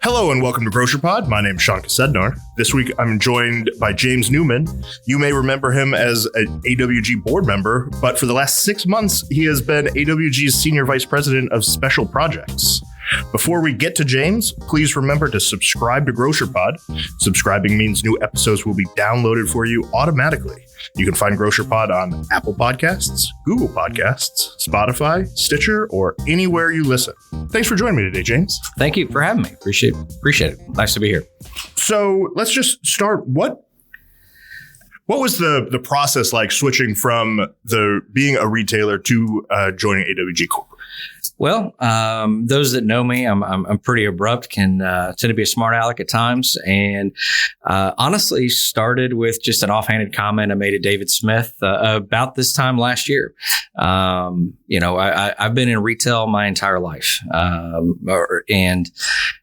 Hello and welcome to Grocer Pod. My name is Sean Kosednar. This week I'm joined by James Neumann. You may remember him as an AWG board member, but for the last 6 months he has been AWG's Senior Vice President of Special Projects. Before we get to James, please remember to subscribe to Grocer Pod. Subscribing means new episodes will be downloaded for you automatically. You can find Grocer Pod on Apple Podcasts, Google Podcasts, Spotify, Stitcher, or anywhere you listen. Thanks for joining me today, James. Thank you for having me. Appreciate it. Nice to be here. So let's just start. What was the process like switching from being a retailer to joining AWG Corp? Well, those that know me, I'm pretty abrupt, can tend to be a smart aleck at times, and honestly started with just an offhanded comment I made to David Smith about this time last year. I've been in retail my entire life, and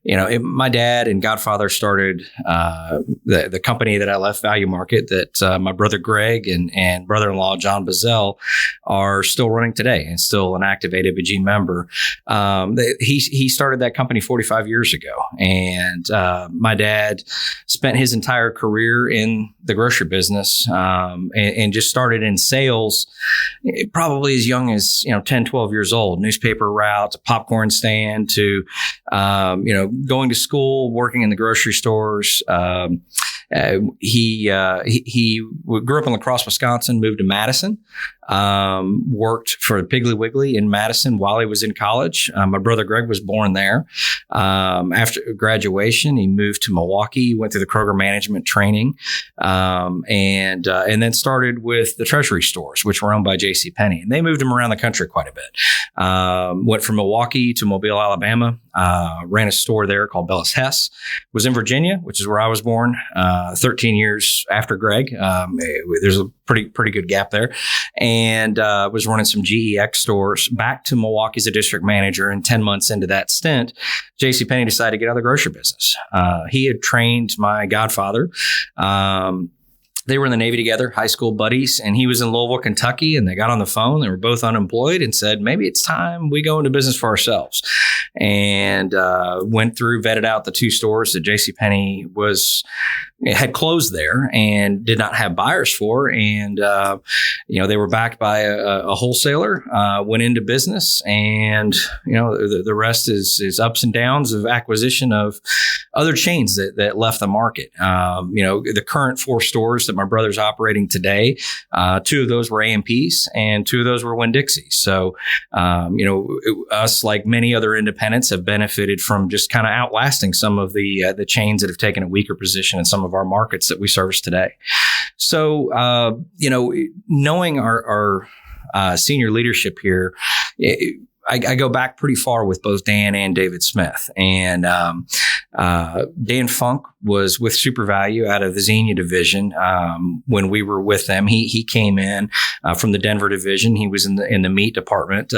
my dad and godfather started the company that I left, Value Market, that my brother Greg and brother-in-law John Bazell are still running today and still an active AWG member. He started that company 45 years ago, and my dad spent his entire career in the grocery business, and just started in sales probably as young as 10, 12 years old. Newspaper route to popcorn stand to going to school, working in the grocery stores. He grew up in La Crosse, Wisconsin, moved to Madison, worked for Piggly Wiggly in Madison while he was in college. My brother Greg was born there. After graduation, he moved to Milwaukee, went through the Kroger management training, and then started with the Treasury stores, which were owned by JCPenney. And they moved him around the country quite a bit. Went from Milwaukee to Mobile, Alabama, ran a store there called Bellis Hess, was in Virginia, which is where I was born, 13 years after Greg. There's a pretty good gap there. And was running some GEX stores, back to Milwaukee as a district manager. And 10 months into that stint, JCPenney decided to get out of the grocery business. He had trained my godfather. They were in the Navy together, high school buddies, and he was in Louisville, Kentucky, and they got on the phone. They were both unemployed and said, maybe it's time we go into business for ourselves. And went through, vetted out the 2 stores that JCPenney had closed there and did not have buyers for. And, they were backed by a wholesaler, went into business, and, the rest is ups and downs of acquisition of other chains that left the market. The current 4 stores that my brother's operating today, 2 of those were AMPs and 2 of those were Winn-Dixie. So, us, like many other independents, have benefited from just kind of outlasting some of the chains that have taken a weaker position in some of our markets that we service today. So, knowing our senior leadership here, I go back pretty far with both Dan and David Smith. And Dan Funk was with SuperValue out of the Xenia division when we were with them. He came in from the Denver division. He was in the meat department.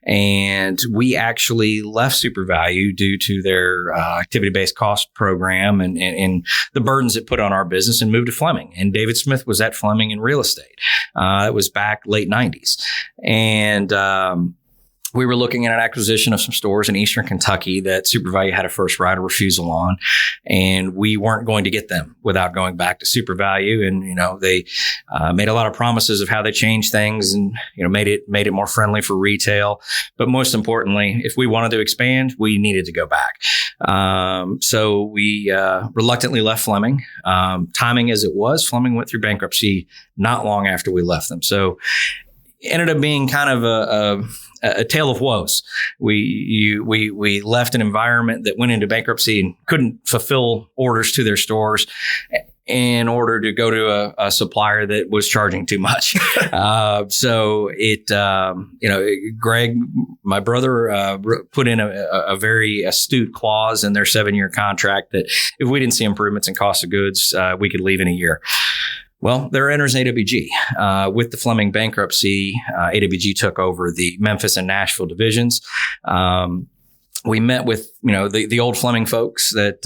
And we actually left SuperValue due to their activity-based cost program and the burdens it put on our business, and moved to Fleming. And David Smith was at Fleming in real estate. It was back late 90s. And we were looking at an acquisition of some stores in Eastern Kentucky that SuperValue had a first right of refusal on, and we weren't going to get them without going back to SuperValue. And they made a lot of promises of how they changed things, and made it more friendly for retail. But most importantly, if we wanted to expand, we needed to go back. So we reluctantly left Fleming. Timing as it was, Fleming went through bankruptcy not long after we left them. So it ended up being kind of a tale of woes. We left an environment that went into bankruptcy and couldn't fulfill orders to their stores in order to go to a supplier that was charging too much. So Greg, my brother, put in a very astute clause in their 7-year contract that if we didn't see improvements in cost of goods, we could leave in a year. Well, there enters AWG. With the Fleming bankruptcy, AWG took over the Memphis and Nashville divisions. we met with, the old Fleming folks that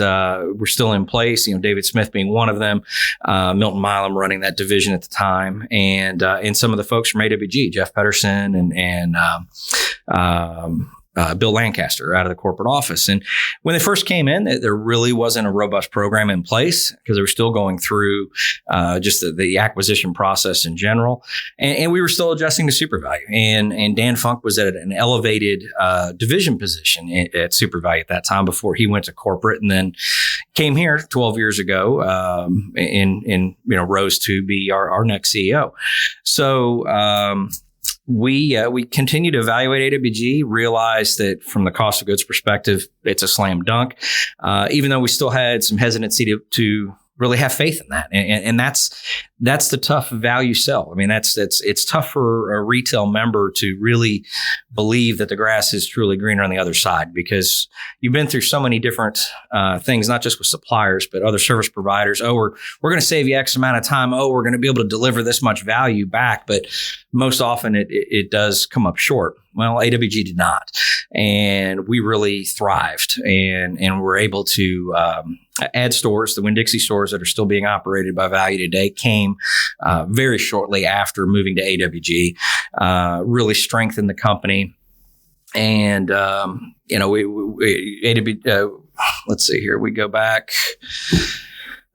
were still in place, David Smith being one of them, Milton Milam running that division at the time, and some of the folks from AWG, Jeff Pedersen and Bill Lancaster out of the corporate office. And when they first came in, there really wasn't a robust program in place because they were still going through just the acquisition process in general. And we were still adjusting to SuperValue. And Dan Funk was at an elevated division position at SuperValue at that time before he went to corporate and then came here 12 years ago and rose to be our next CEO. So, we continue to evaluate AWG, realize that from the cost of goods perspective, it's a slam dunk, even though we still had some hesitancy to really have faith in that. And that's the tough value sell. I mean, it's tough for a retail member to really believe that the grass is truly greener on the other side, because you've been through so many different things, not just with suppliers, but other service providers. Oh, we're going to save you X amount of time. Oh, we're going to be able to deliver this much value back. But most often it does come up short. Well, AWG did not. And we really thrived and were able to add stores. The Winn-Dixie stores that are still being operated by Value today came very shortly after moving to AWG, really strengthened the company. And, let's see here, we go back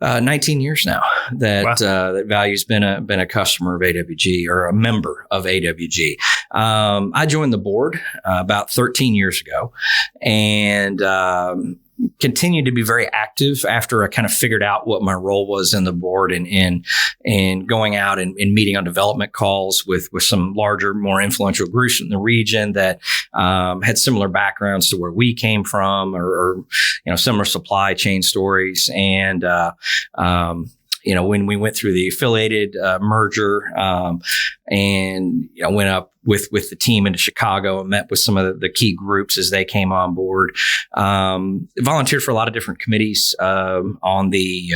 19 years now that that Value's been a customer of AWG or a member of AWG. I joined the board about 13 years ago and continued to be very active after I kind of figured out what my role was in the board and going out and meeting on development calls with some larger, more influential groups in the region that had similar backgrounds to where we came from or similar supply chain stories. And when we went through the affiliated merger and went up with the team into Chicago and met with some of the key groups as they came on board, volunteered for a lot of different committees on the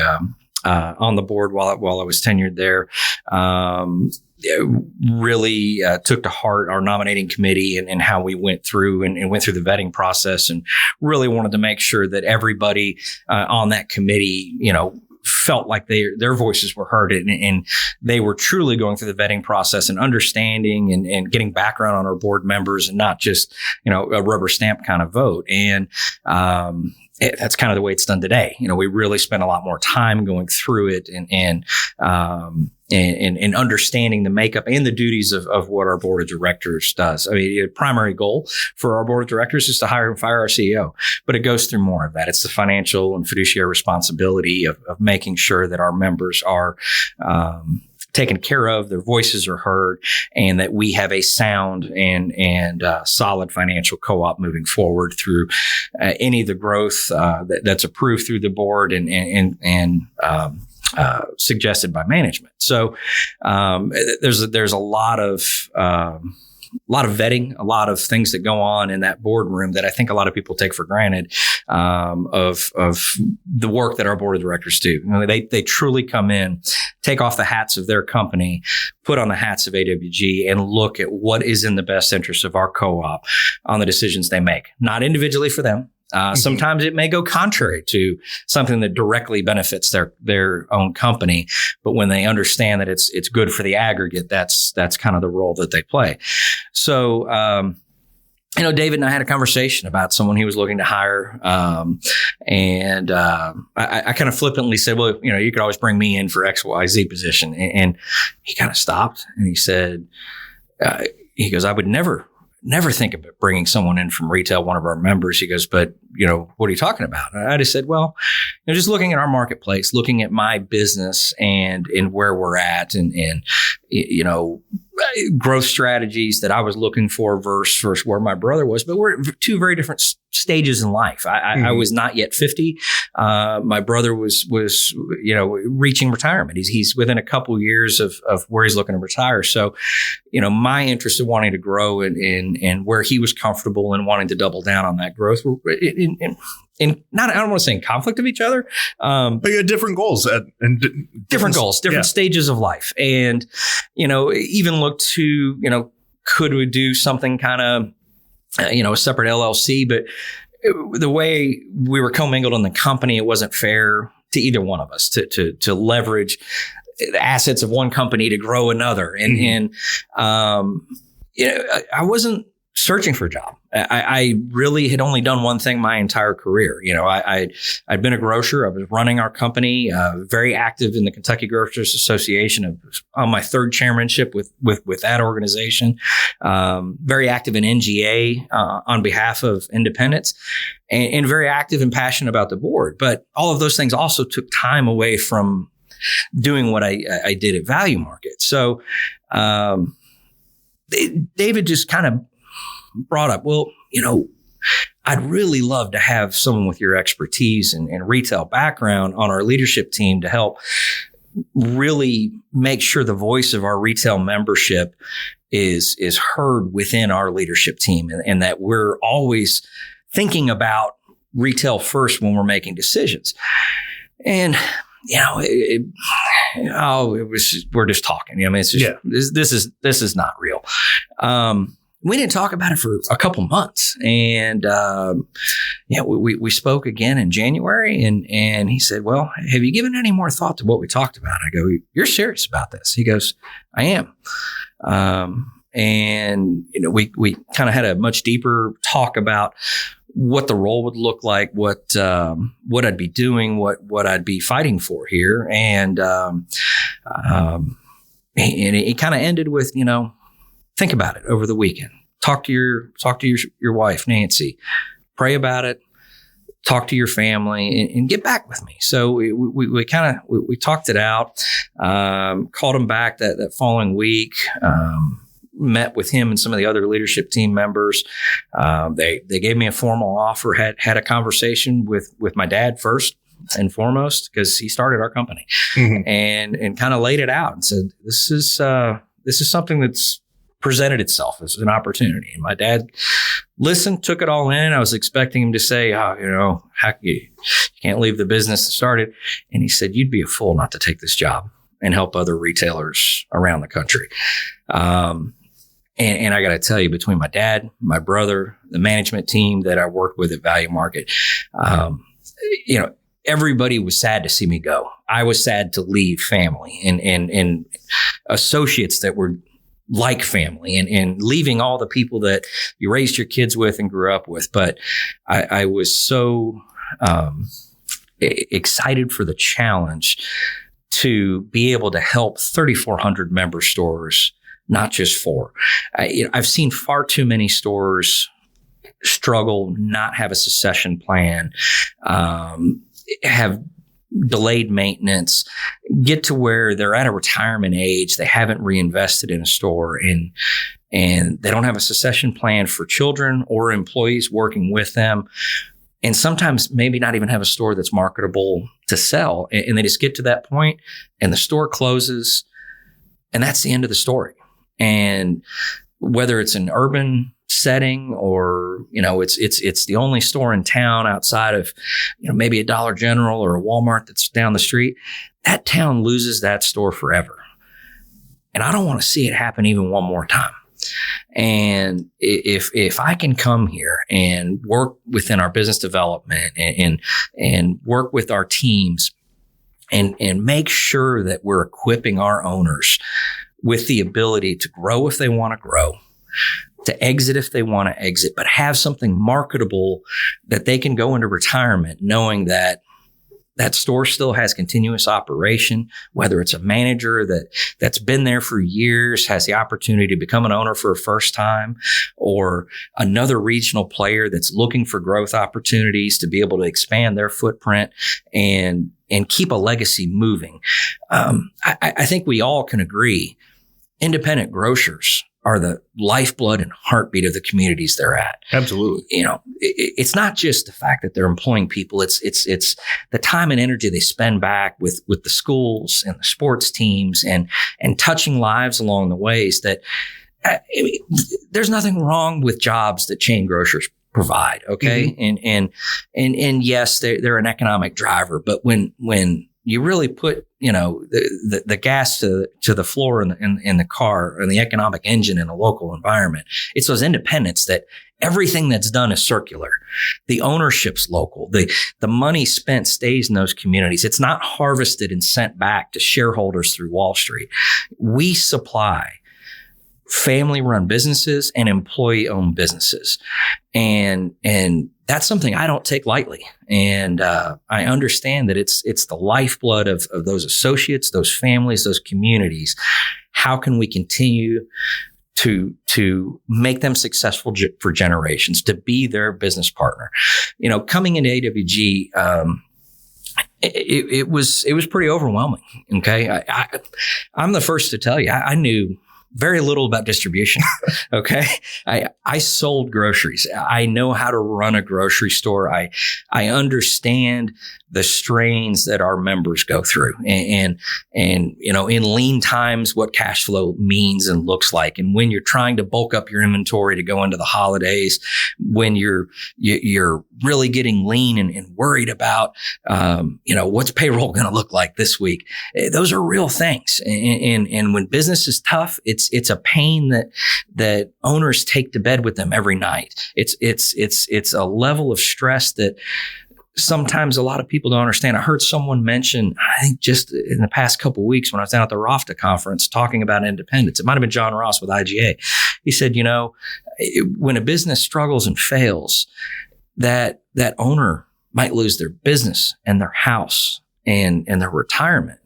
board while I was tenured there. Really took to heart our nominating committee and how we went through and went through the vetting process, and really wanted to make sure that everybody on that committee, felt like their voices were heard and they were truly going through the vetting process and understanding and getting background on our board members and not just, a rubber stamp kind of vote. And, that's kind of the way it's done today. We really spend a lot more time going through it and understanding the makeup and the duties of what our board of directors does. I mean, the primary goal for our board of directors is to hire and fire our CEO, but it goes through more of that. It's the financial and fiduciary responsibility of making sure that our members are taken care of, their voices are heard, and that we have a sound and solid financial co-op moving forward through any of the growth that's approved through the board and suggested by management. So there's a lot of vetting, a lot of things that go on in that boardroom that I think a lot of people take for granted of the work that our board of directors do. They truly come in, take off the hats of their company, put on the hats of AWG, and look at what is in the best interest of our co-op on the decisions they make, not individually for them. Sometimes it may go contrary to something that directly benefits their own company, but when they understand that it's good for the aggregate, that's kind of the role that they play. So, David and I had a conversation about someone he was looking to hire, and I kind of flippantly said, "Well, you could always bring me in for XYZ position," and he kind of stopped and he said, "He goes, I would never think about bringing someone in from retail, one of our members." He goes, "But, what are you talking about?" And I just said, well, just looking at our marketplace, looking at my business and where we're at and growth strategies that I was looking for versus where my brother was. But we're two very different stages in life. I was not yet 50. My brother was reaching retirement. He's within a couple of years of where he's looking to retire. So, my interest in wanting to grow and where he was comfortable and wanting to double down on that growth in not, I don't want to say in conflict of each other. But you had different goals and different goals, different stages of life. And, even look to, could we do something kind of, a separate LLC, but the way we were commingled in the company, it wasn't fair to either one of us to leverage the assets of one company to grow another. And I wasn't searching for a job. I really had only done one thing my entire career. I'd been a grocer. I was running our company, very active in the Kentucky Grocers Association, on my third chairmanship with that organization, very active in NGA on behalf of independents, and very active and passionate about the board. But all of those things also took time away from doing what I did at Value Market. So David just kind of brought up, well, I'd really love to have someone with your expertise and retail background on our leadership team to help really make sure the voice of our retail membership is heard within our leadership team, and that we're always thinking about retail first when we're making decisions. And we're just talking. It's just, this is not real. We didn't talk about it for a couple months, and we spoke again in January, and he said, "Well, have you given any more thought to what we talked about?" I go, "You're serious about this?" He goes, "I am." And we kind of had a much deeper talk about what the role would look like, what I'd be doing, what I'd be fighting for here, and it kind of ended with, think about it over the weekend. Talk to your wife, Nancy. Pray about it. Talk to your family and get back with me. So we talked it out. Called him back that following week. Met with him and some of the other leadership team members. They gave me a formal offer. Had a conversation with my dad first and foremost, because he started our company, and kind of laid it out and said, this is something that's presented itself as an opportunity. And my dad listened, took it all in. I was expecting him to say, how you can't leave the business that started. And he said, "You'd be a fool not to take this job and help other retailers around the country." And I got to tell you, between my dad, my brother, the management team that I worked with at Value Market, everybody was sad to see me go. I was sad to leave family and associates that were like family, and leaving all the people that you raised your kids with and grew up with. But I was so excited for the challenge to be able to help 3,400 member stores, not just 4. I've seen far too many stores struggle, not have a succession plan, have delayed maintenance, get to where they're at a retirement age. They haven't reinvested in a store, and they don't have a succession plan for children or employees working with them. And sometimes maybe not even have a store that's marketable to sell. And they just get to that point and the store closes, and that's the end of the story. And whether it's an urban setting or, it's the only store in town outside of, maybe a Dollar General or a Walmart that's down the street, that town loses that store forever. And I don't want to see it happen even one more time. And if I can come here and work within our business development and work with our teams and make sure that we're equipping our owners with the ability to grow if they want to grow, to exit if they want to exit, but have something marketable that they can go into retirement knowing that that store still has continuous operation, whether it's a manager that's been there for years, has the opportunity to become an owner for a first time, or another regional player that's looking for growth opportunities to be able to expand their footprint and keep a legacy moving. I think we all can agree independent grocers are the lifeblood and heartbeat of the communities they're at. Absolutely. It's not just the fact that they're employing people. It's the time and energy they spend back with the schools and the sports teams and touching lives along the ways that there's nothing wrong with jobs that chain grocers provide. Okay. Mm-hmm. And yes, they're an economic driver, but when you really put, the gas to the floor in the car and the economic engine in a local environment. It's those independents that everything that's done is circular. The ownership's local. The money spent stays in those communities. It's not harvested and sent back to shareholders through Wall Street. We supply family-run businesses and employee-owned businesses. And that's something I don't take lightly. And I understand that it's the lifeblood of those associates, those families, those communities. How can we continue to make them successful for generations, to be their business partner? Coming into AWG, it was pretty overwhelming. Okay. I'm the first to tell you, I knew very little about distribution. Okay. I sold groceries. I know how to run a grocery store. I understand the strains that our members go through and in lean times, what cash flow means and looks like. And when you're trying to bulk up your inventory to go into the holidays, when you're really getting lean and worried about, what's payroll going to look like this week? Those are real things. And when business is tough, it's a pain that owners take to bed with them every night. It's a level of stress that sometimes a lot of people don't understand. I heard someone mention, I think just in the past couple of weeks when I was down at the ROFTA conference talking about independence, it might've been John Ross with IGA. He said, when a business struggles and fails, that owner might lose their business and their house and their retirement.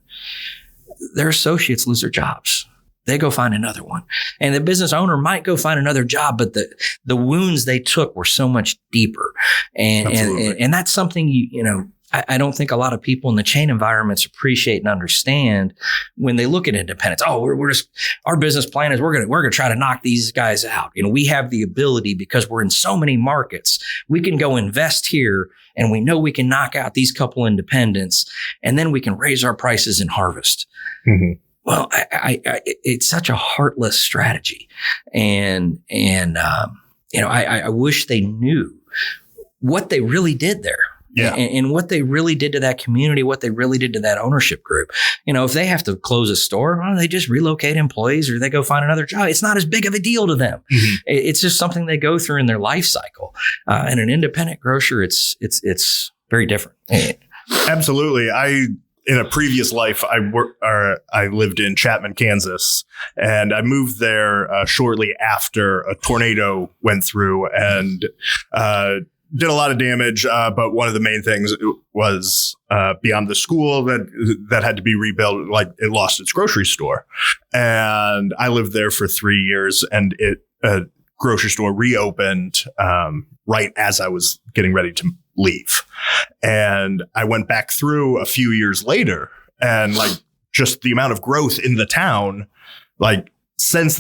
Their associates lose their jobs. They go find another one. And the business owner might go find another job, but the wounds they took were so much deeper. And that's something, I don't think a lot of people in the chain environments appreciate and understand when they look at independence. Oh, we're just, our business plan is we're going to try to knock these guys out. We have the ability because we're in so many markets. We can go invest here and we know we can knock out these couple independents and then we can raise our prices and harvest. Mm-hmm. Well, it's such a heartless strategy. And I wish they knew what they really did there. Yeah. And what they really did to that community, what they really did to that ownership group. If they have to close a store, well, they just relocate employees or they go find another job. It's not as big of a deal to them. Mm-hmm. It's just something they go through in their life cycle. And an independent grocer, it's very different. Absolutely. In a previous life, I lived in Chapman, Kansas, and I moved there shortly after a tornado went through and did a lot of damage. But one of the main things was beyond the school that had to be rebuilt, like it lost its grocery store. And I lived there for 3 years, and a grocery store reopened right as I was getting ready to leave. And I went back through a few years later, and just the amount of growth in the town, since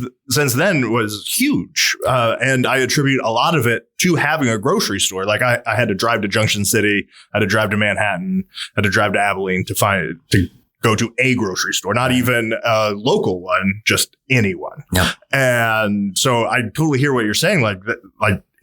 then was huge. And I attribute a lot of it to having a grocery store. I had to drive to Junction City, I had to drive to Manhattan, I had to drive to Abilene to go to a grocery store, not even a local one, just anyone. Yeah. And so I totally hear what you're saying.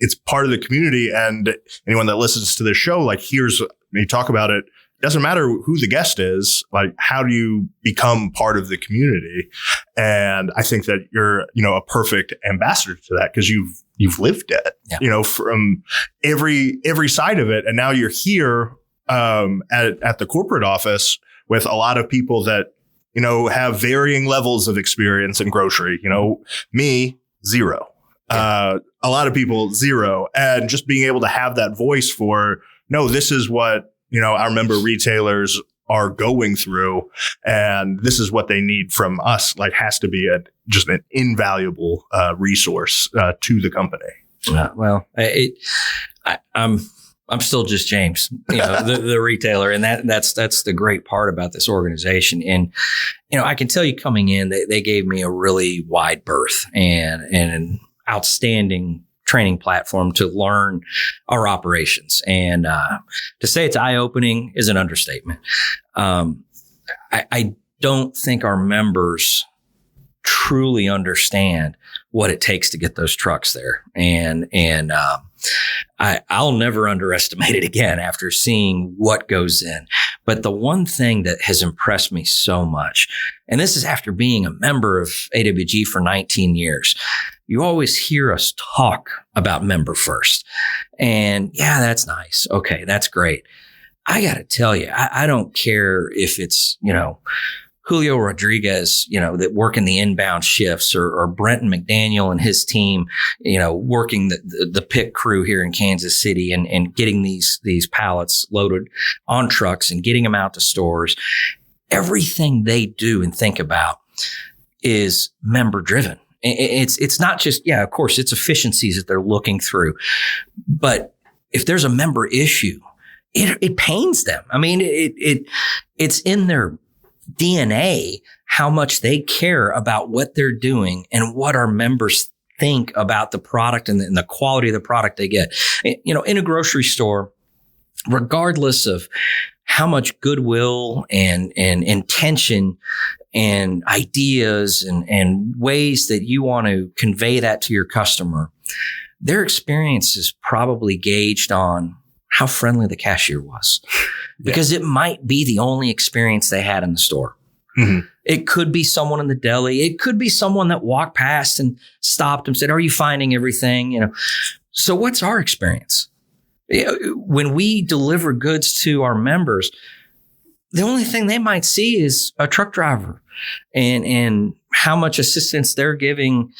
It's part of the community, and anyone that listens to this show, here's when you talk about it. It doesn't matter who the guest is. How do you become part of the community? And I think that you're, a perfect ambassador to that because you've lived it, from every side of it. And now you're here at the corporate office with a lot of people that, have varying levels of experience in grocery. Me, zero. A lot of people, zero. And just being able to have that voice for, no, this is what, our member retailers are going through, and this is what they need from us, has to be just an invaluable resource to the company. Well, I'm still just James, the retailer. And that's the great part about this organization. And, I can tell you coming in, they gave me a really wide berth and an outstanding training platform to learn our operations. And to say it's eye-opening is an understatement. I don't think our members truly understand what it takes to get those trucks there. And I'll never underestimate it again after seeing what goes in. But the one thing that has impressed me so much, and this is after being a member of AWG for 19 years, you always hear us talk about member first. And yeah, that's nice. Okay, that's great. I got to tell you, I don't care if it's, Julio Rodriguez, that working the inbound shifts or Brenton McDaniel and his team, working the pick crew here in Kansas City and getting these pallets loaded on trucks and getting them out to stores. Everything they do and think about is member driven. It's not just, of course, it's efficiencies that they're looking through. But if there's a member issue, it pains them. I mean, it's in their DNA how much they care about what they're doing and what our members think about the product and the quality of the product they get. In a grocery store, regardless of how much goodwill and intention and ideas and ways that you want to convey that to your customer, their experience is probably gauged on how friendly the cashier was, because it might be the only experience they had in the store. Mm-hmm. It could be someone in the deli. It could be someone that walked past and stopped and said, "Are you finding everything?" So what's our experience? When we deliver goods to our members, the only thing they might see is a truck driver and how much assistance they're giving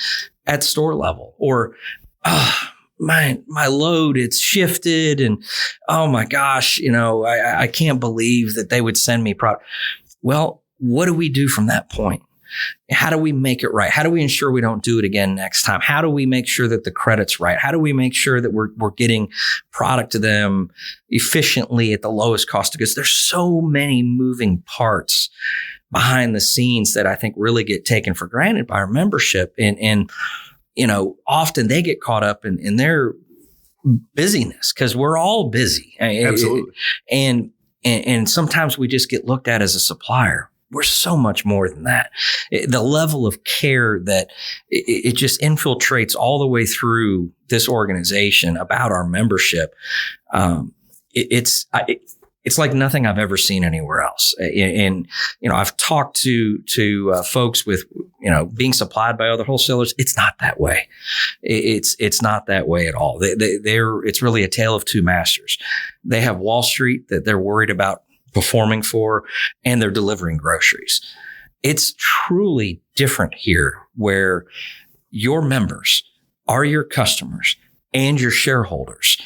at store level, or, my load, it's shifted. And oh my gosh, I can't believe that they would send me product. Well, what do we do from that point? How do we make it right? How do we ensure we don't do it again next time? How do we make sure that the credit's right? How do we make sure that we're getting product to them efficiently at the lowest cost of goods? There's so many moving parts behind the scenes that I think really get taken for granted by our membership. And often they get caught up in their busyness, because we're all busy. Absolutely. And sometimes we just get looked at as a supplier. We're so much more than that. The level of care that it just infiltrates all the way through this organization about our membership. It's like nothing I've ever seen anywhere else. And I've talked to folks with, being supplied by other wholesalers. It's not that way. It's not that way at all. It's really a tale of two masters. They have Wall Street that they're worried about performing for, and they're delivering groceries. It's truly different here, where your members are your customers and your shareholders.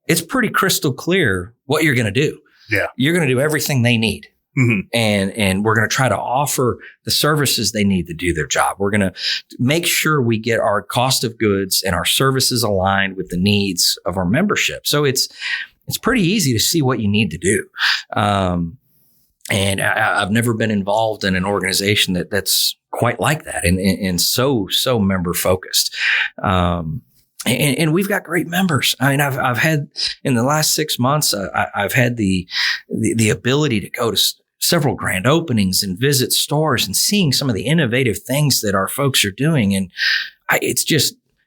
It's pretty crystal clear what you're going to do. Yeah. You're going to do everything they need. Mm-hmm. And we're going to try to offer the services they need to do their job. We're going to make sure we get our cost of goods and our services aligned with the needs of our membership. So it's pretty easy to see what you need to do. And I've never been involved in an organization that's quite like that and so member focused. And we've got great members. I mean, I've had in the last 6 months, I've had the ability to go to several grand openings and visit stores and seeing some of the innovative things that our folks are doing. And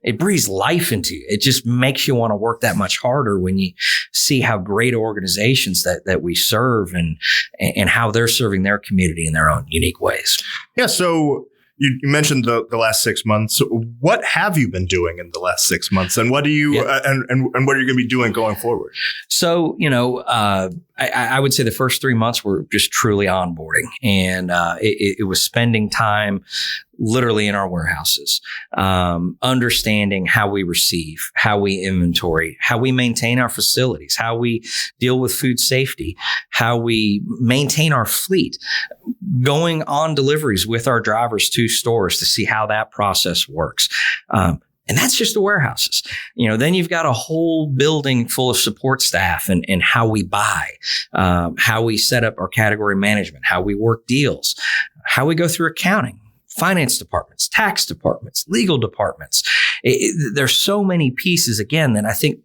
it breathes life into you. It just makes you want to work that much harder when you see how great organizations that we serve and how they're serving their community in their own unique ways. Yeah. So you mentioned the last 6 months. What have you been doing in the last 6 months, and what do you and what are you going to be doing going forward? So, I would say the first 3 months were just truly onboarding, and it was spending time literally in our warehouses, understanding how we receive, how we inventory, how we maintain our facilities, how we deal with food safety, how we maintain our fleet, going on deliveries with our drivers to stores to see how that process works. And that's just the warehouses. Then you've got a whole building full of support staff and how we buy, how we set up our category management, how we work deals, how we go through accounting, finance departments, tax departments, legal departments. There's so many pieces, again, that I think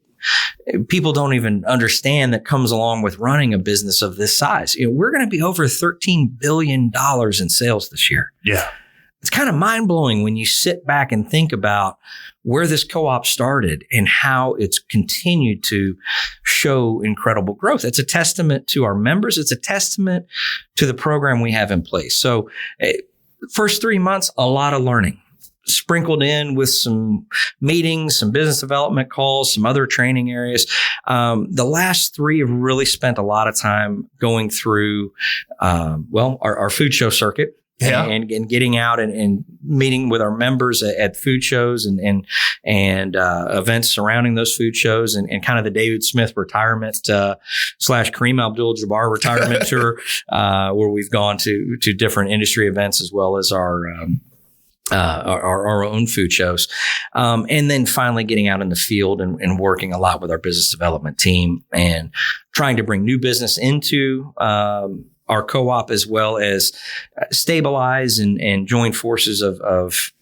people don't even understand that comes along with running a business of this size. We're going to be over $13 billion in sales this year. Yeah. it's kind of mind blowing when you sit back and think about where this co-op started and how it's continued to show incredible growth. It's a testament to our members. It's a testament to the program we have in place. So first 3 months, a lot of learning, sprinkled in with some meetings, some business development calls, some other training areas. The last 3 have really spent a lot of time going through, our food show circuit. Yeah. And getting out and meeting with our members at food shows and events surrounding those food shows and kind of the David Smith retirement / Kareem Abdul-Jabbar retirement tour, where we've gone to different industry events as well as our own food shows. And then finally getting out in the field and working a lot with our business development team and trying to bring new business into our co-op, as well as stabilize and join forces of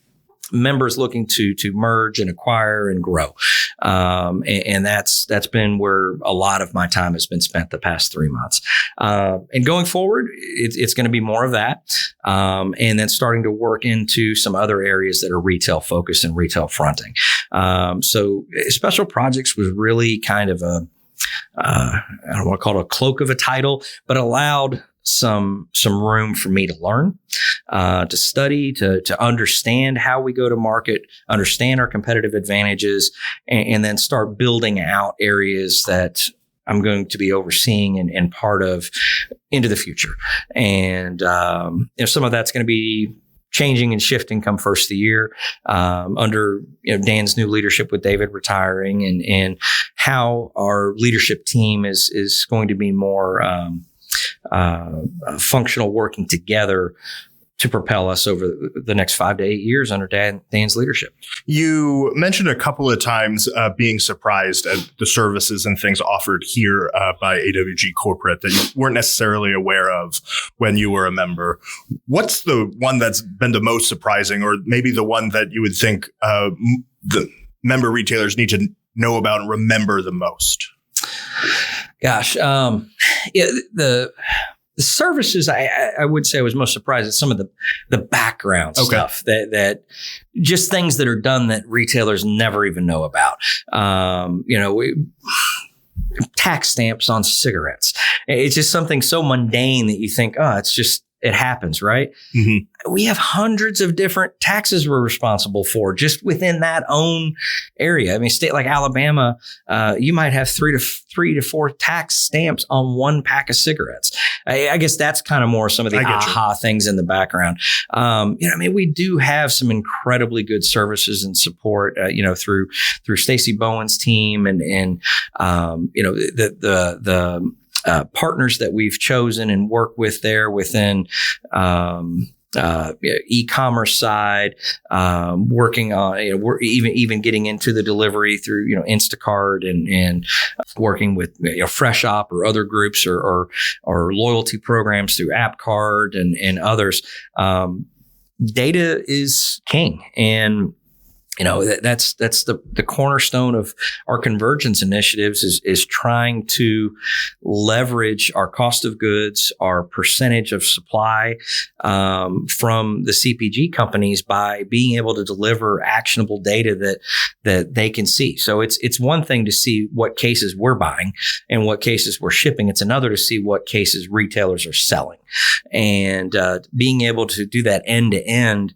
members looking to merge and acquire and grow. And that's been where a lot of my time has been spent the past 3 months. And going forward, it's going to be more of that. And then starting to work into some other areas that are retail focused and retail fronting. So Special Projects was really kind of I don't want to call it a cloak of a title, but allowed some room for me to learn, to study, to understand how we go to market, understand our competitive advantages, and then start building out areas that I'm going to be overseeing and part of into the future. And some of that's going to be changing and shifting come first of the year, under Dan's new leadership with David retiring, and how our leadership team is going to be more functional, working together to propel us over the next 5 to 8 years under Dan's leadership. You mentioned a couple of times being surprised at the services and things offered here by AWG Corporate that you weren't necessarily aware of when you were a member. What's the one that's been the most surprising, or maybe the one that you would think the member retailers need to know about and remember the most? Gosh, the services I would say I was most surprised at some of the background stuff that just things that are done that retailers never even know about. Tax stamps on cigarettes. It's just something so mundane that you think, it happens, right? Mm-hmm. We have hundreds of different taxes we're responsible for just within that own area. I mean, state like Alabama, you might have three to four tax stamps on one pack of cigarettes. I guess that's kind of more some of the aha things in the background. We do have some incredibly good services and support, through Stacey Bowen's team and the partners that we've chosen and work with there within e-commerce side, working on, we're even getting into the delivery through, Instacart and working with, Fresh Op or other groups or loyalty programs through AppCard and others. Data is king. And that's the cornerstone of our convergence initiatives is trying to leverage our cost of goods, our percentage of supply from the CPG companies by being able to deliver actionable data that they can see. So it's one thing to see what cases we're buying and what cases we're shipping. It's another to see what cases retailers are selling, and being able to do that end to end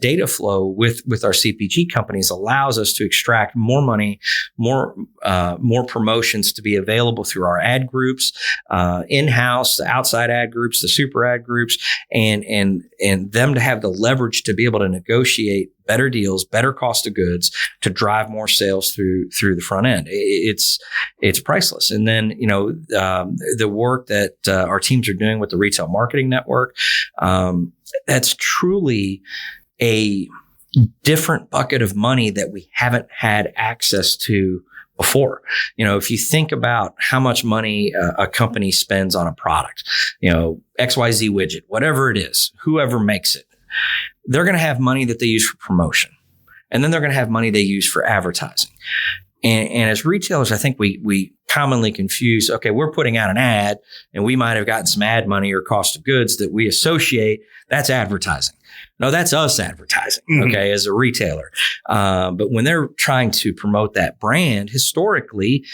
data flow with our CPG companies allows us to extract more money, more promotions to be available through our ad groups, in-house, the outside ad groups, the super ad groups, and them to have the leverage to be able to negotiate better deals, better cost of goods to drive more sales through the front end. It's priceless. And then, the work that our teams are doing with the Retail Marketing Network, that's truly a different bucket of money that we haven't had access to before. If you think about how much money a company spends on a product, XYZ widget, whatever it is, whoever makes it, they're going to have money that they use for promotion. And then they're going to have money they use for advertising. And as retailers, I think we commonly confuse, okay, we're putting out an ad and we might have gotten some ad money or cost of goods that we associate. That's advertising. No, that's us advertising, okay, as a retailer. But when they're trying to promote that brand, historically,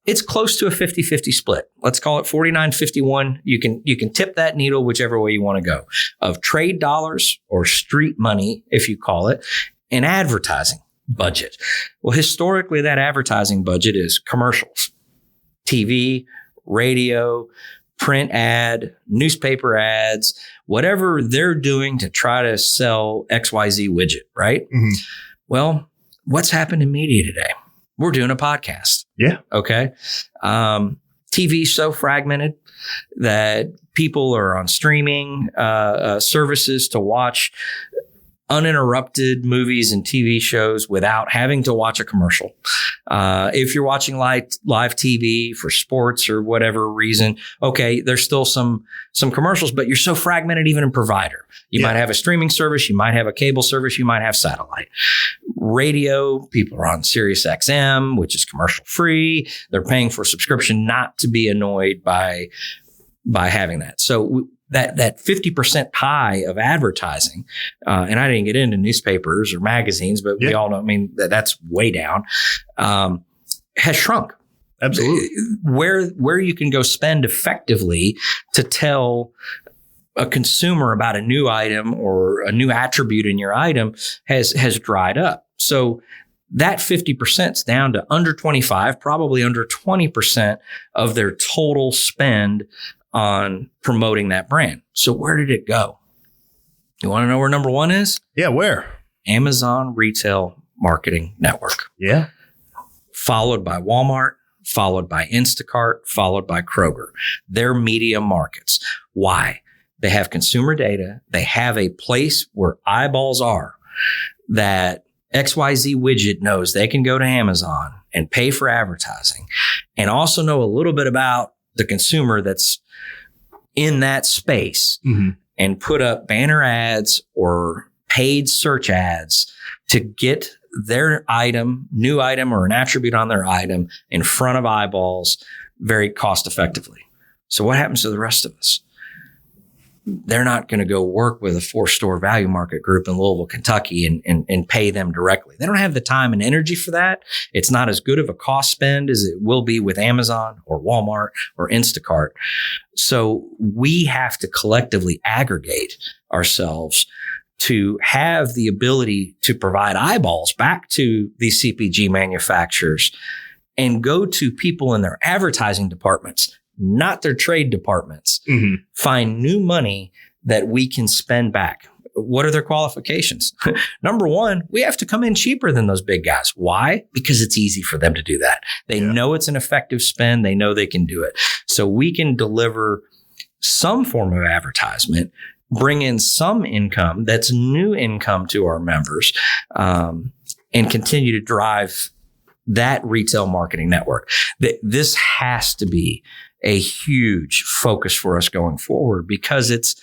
it's close to a 50-50 split. Let's call it 49-51. You can tip that needle whichever way you want to go, of trade dollars or street money, if you call it, and advertising budget. Well, historically, that advertising budget is commercials, TV, radio, print ad, newspaper ads, whatever they're doing to try to sell XYZ widget, right? Well, what's happened in media today? We're doing a podcast. Yeah. Okay. TV is so fragmented that people are on streaming services to watch uninterrupted movies and TV shows without having to watch a commercial. If you're watching live TV for sports or whatever reason, okay, there's still some commercials, but you're so fragmented even in provider. You might have a streaming service, you might have a cable service, you might have satellite. Radio, people are on Sirius XM, which is commercial free. They're paying for a subscription not to be annoyed by having that. So that 50% pie of advertising, and I didn't get into newspapers or magazines, but we all know, I mean, that's way down, has shrunk. Absolutely. Where you can go spend effectively to tell a consumer about a new item or a new attribute in your item has dried up. So that 50% is down to under 25, probably under 20% of their total spend on promoting that brand. So where did it go? You want to know where number one is? Yeah, where? Amazon Retail Marketing Network. Yeah. Followed by Walmart, followed by Instacart, followed by Kroger. They're media markets. Why? They have consumer data. They have a place where eyeballs are that XYZ widget knows they can go to Amazon and pay for advertising and also know a little bit about the consumer that's in that space and put up banner ads or paid search ads to get their item, new item, or an attribute on their item in front of eyeballs very cost effectively. So what happens to the rest of us? They're not going to go work with a 4-store value market group in Louisville, Kentucky and pay them directly. They don't have the time and energy for that. It's not as good of a cost spend as it will be with Amazon or Walmart or Instacart. So we have to collectively aggregate ourselves to have the ability to provide eyeballs back to these CPG manufacturers and go to people in their advertising departments, not their trade departments, find new money that we can spend back. What are their qualifications? Number one, we have to come in cheaper than those big guys. Why? Because it's easy for them to do that. They know it's an effective spend. They know they can do it. So we can deliver some form of advertisement, bring in some income that's new income to our members, and continue to drive that retail marketing network. This has to be a huge focus for us going forward because it's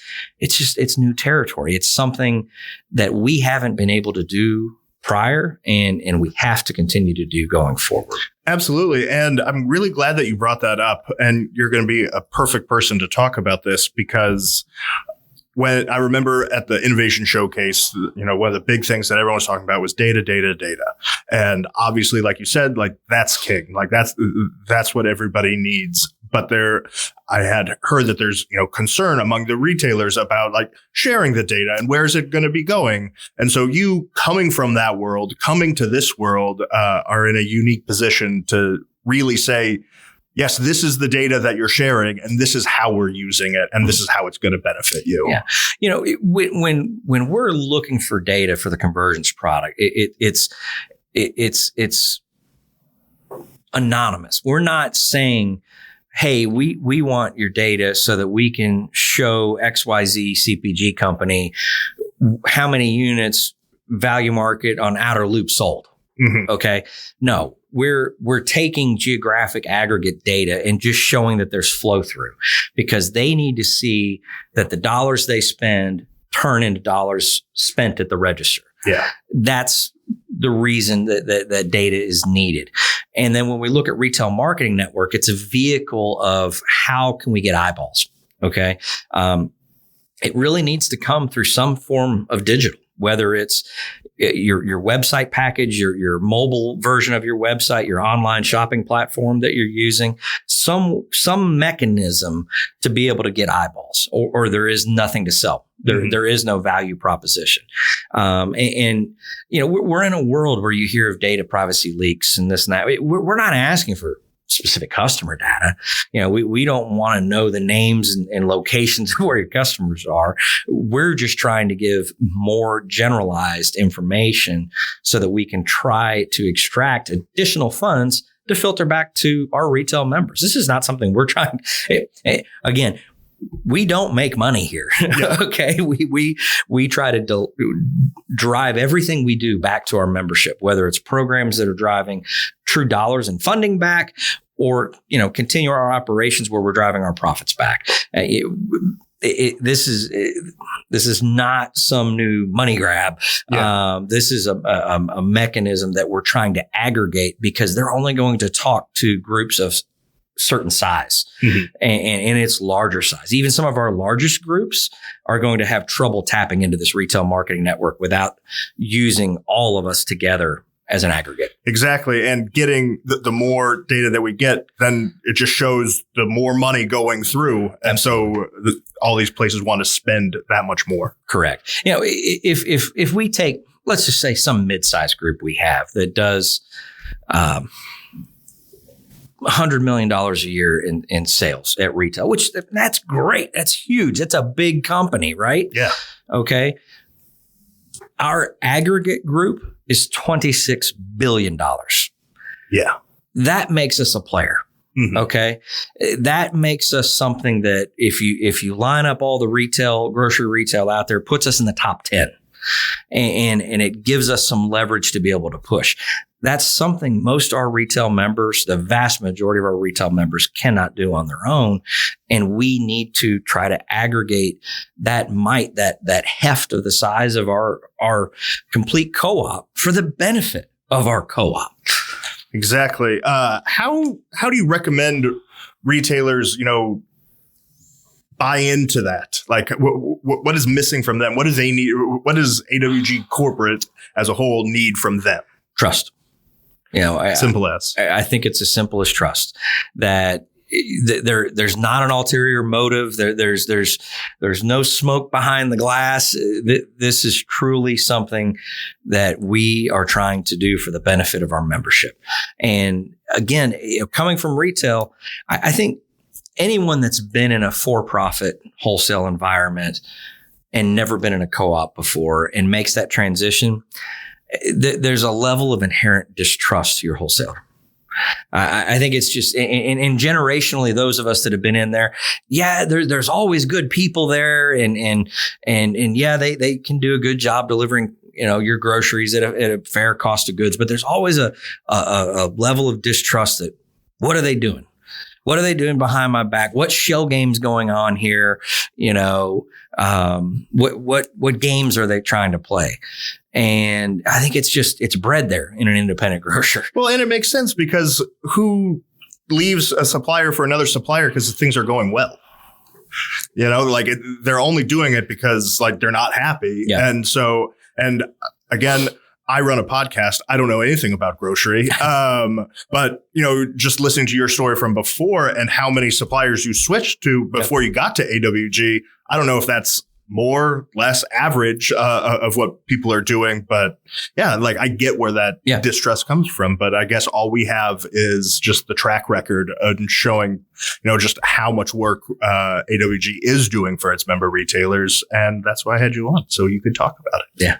new territory. It's something that we haven't been able to do prior and we have to continue to do going forward. Absolutely. And I'm really glad that you brought that up, and you're going to be a perfect person to talk about this because when I remember at the innovation showcase, one of the big things that everyone was talking about was data. And obviously, like you said, like that's king, like that's what everybody needs. But I had heard that there's, concern among the retailers about like sharing the data and where's it going to be going. And so you coming from that world, coming to this world, are in a unique position to really say, yes, this is the data that you're sharing and this is how we're using it. And this is how it's going to benefit you. Yeah. When we're looking for data for the conversions product, it's anonymous. We're not saying, hey, we want your data so that we can show XYZ CPG company how many units value market on outer loop sold. Okay. No, we're taking geographic aggregate data and just showing that there's flow through because they need to see that the dollars they spend turn into dollars spent at the register. Yeah. That's the reason that data is needed. And then when we look at Retail Marketing Network, it's a vehicle of how can we get eyeballs? Okay. It really needs to come through some form of digital, whether it's your website package, your mobile version of your website, your online shopping platform that you're using, some mechanism to be able to get eyeballs, or there is nothing to sell. There is no value proposition. And we're in a world where you hear of data privacy leaks and this and that. We're not asking for specific customer data. We don't want to know the names and locations of where your customers are. We're just trying to give more generalized information so that we can try to extract additional funds to filter back to our retail members. This is not something we're trying. Again, we don't make money here. Yeah. Okay. We try to drive everything we do back to our membership, whether it's programs that are driving true dollars and funding back, or, continue our operations where we're driving our profits back. This is not some new money grab. Yeah. This is a mechanism that we're trying to aggregate because they're only going to talk to groups of certain size, and it's larger size. Even some of our largest groups are going to have trouble tapping into this retail marketing network without using all of us together as an aggregate. Exactly. And getting the more data that we get, then it just shows the more money going through. And so all these places want to spend that much more. Correct. If we take, let's just say some mid-sized group we have that does, $100 million a year in sales at retail, which that's great. That's huge. That's a big company, right? Yeah. Okay. Our aggregate group is $26 billion. Yeah. That makes us a player. Mm-hmm. Okay. That makes us something that if you line up all the grocery retail out there, puts us in the top 10. And it gives us some leverage to be able to push. That's something most of our retail members, the vast majority of our retail members, cannot do on their own. And we need to try to aggregate that might, that heft of the size of our complete co-op for the benefit of our co-op. Exactly. How do you recommend retailers, buy into that? Like, what is missing from them? What does they need? What does AWG corporate as a whole need from them? Trust. Simple as. I think it's as simple as trust. That there's not an ulterior motive. There's no smoke behind the glass. This is truly something that we are trying to do for the benefit of our membership. And again, coming from retail, I think anyone that's been in a for-profit wholesale environment and never been in a co-op before and makes that transition, there's a level of inherent distrust to your wholesaler. I think it's just, and generationally, those of us that have been in there, there's always good people there, and yeah, they can do a good job delivering, your groceries at a fair cost of goods. But there's always a level of distrust that, what are they doing? What are they doing behind my back? What shell game's going on here? What games are they trying to play? And I think it's bred there in an independent grocer. Well, and it makes sense because who leaves a supplier for another supplier because things are going well? They're only doing it because they're not happy. Yeah. And again, I run a podcast. I don't know anything about grocery. But just listening to your story from before and how many suppliers you switched to before you got to AWG, I don't know if that's more, less average of what people are doing. But yeah, I get where that distrust comes from. But I guess all we have is just the track record and showing, just how much work AWG is doing for its member retailers. And that's why I had you on, so you could talk about it. Yeah.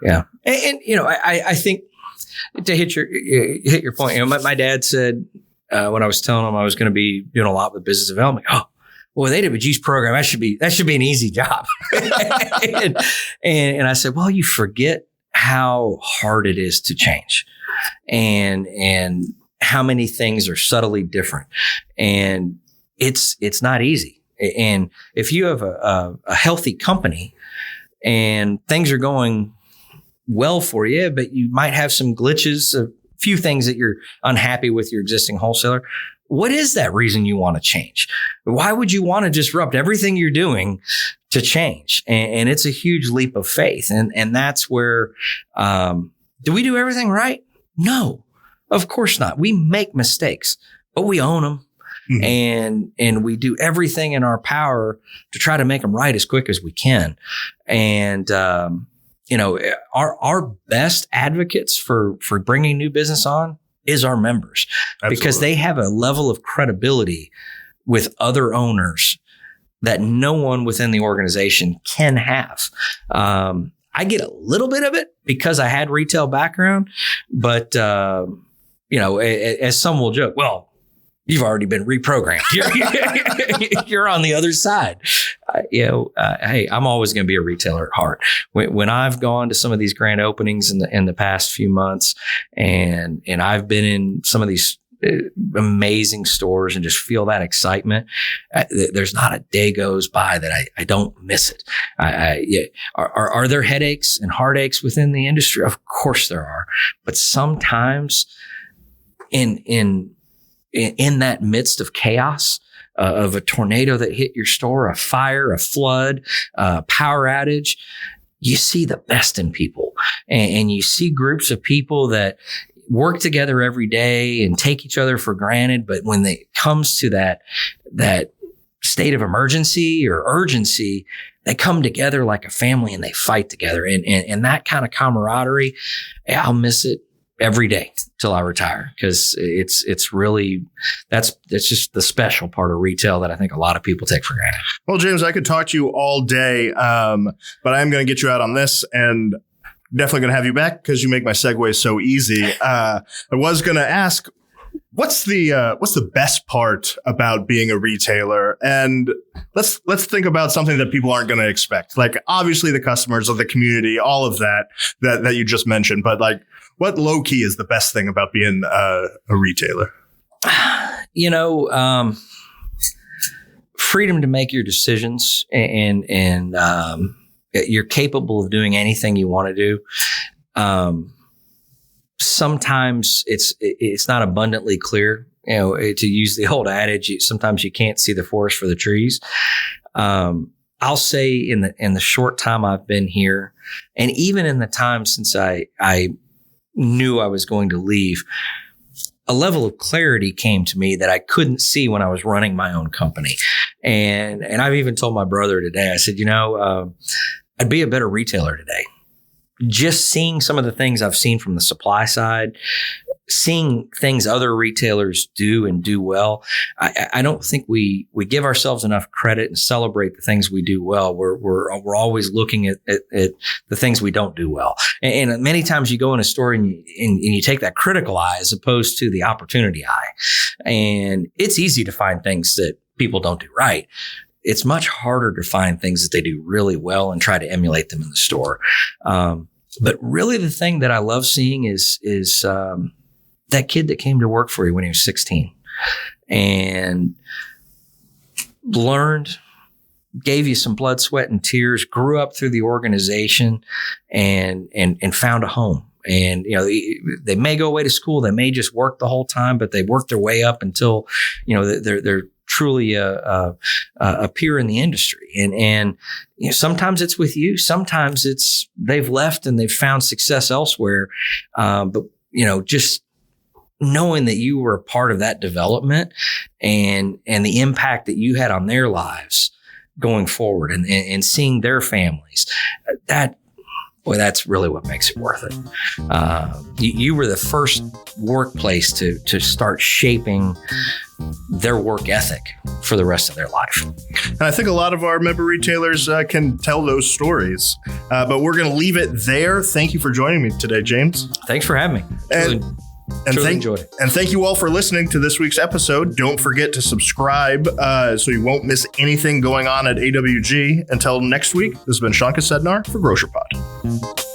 Yeah. And I think to hit your point, my dad said, when I was telling him I was going to be doing a lot with business development, with AWG's program, that should be an easy job. and I said, well, you forget how hard it is to change and how many things are subtly different. And it's not easy. And if you have a healthy company and things are going well for you, but you might have some glitches few things that you're unhappy with your existing wholesaler. What is that reason you want to change? Why would you want to disrupt everything you're doing to change? And it's a huge leap of faith. And that's where, do we do everything right? No, of course not. We make mistakes, but we own them. Mm-hmm. And we do everything in our power to try to make them right as quick as we can. And, our best advocates for bringing new business on is our members. Absolutely. Because they have a level of credibility with other owners that no one within the organization can have. I get a little bit of it because I had retail background, but, as some will joke, well, you've already been reprogrammed. You're on the other side. Hey, I'm always going to be a retailer at heart. When I've gone to some of these grand openings in the past few months, and I've been in some of these amazing stores and just feel that excitement, there's not a day goes by that I don't miss it. Are there headaches and heartaches within the industry? Of course there are, but sometimes in that midst of chaos, of a tornado that hit your store, a fire, a flood, a power outage, you see the best in people. And you see groups of people that work together every day and take each other for granted. But when it comes to that state of emergency or urgency, they come together like a family and they fight together. And that kind of camaraderie, I'll miss it every day till I retire, because it's really, that's just the special part of retail that I think a lot of people take for granted. Well, James, I could talk to you all day, but I am going to get you out on this, and definitely going to have you back because you make my segues so easy. I was going to ask, what's the best part about being a retailer? And let's think about something that people aren't going to expect. Like, obviously the customers of the community, all of that you just mentioned, but like, what low key is the best thing about being a retailer? Freedom to make your decisions, and you're capable of doing anything you want to do. Sometimes it's not abundantly clear. To use the old adage, sometimes you can't see the forest for the trees. I'll say in the short time I've been here, and even in the time since I knew I was going to leave, a level of clarity came to me that I couldn't see when I was running my own company. And I've even told my brother today, I said, I'd be a better retailer today. Just seeing some of the things I've seen from the supply side, seeing things other retailers do and do well. I don't think we give ourselves enough credit and celebrate the things we do well. We're always looking at the things we don't do well. And many times you go in a store and you take that critical eye as opposed to the opportunity eye. And it's easy to find things that people don't do right. It's much harder to find things that they do really well and try to emulate them in the store. But really the thing that I love seeing is that kid that came to work for you when he was 16 and learned, gave you some blood, sweat, and tears, grew up through the organization and found a home. And, they may go away to school. They may just work the whole time, but they work their way up until, they're truly a peer in the industry. And sometimes it's with you. Sometimes it's they've left and they've found success elsewhere. But just knowing that you were a part of that development and the impact that you had on their lives going forward and seeing their families, that's really what makes it worth it. You were the first workplace to start shaping their work ethic for the rest of their life. And I think a lot of our member retailers can tell those stories, but we're going to leave it there. Thank you for joining me today, James. Thanks for having me. Enjoyed it. And thank you all for listening to this week's episode. Don't forget to subscribe so you won't miss anything going on at AWG. Until next week, this has been Sean Kosednar for Grocer Pod.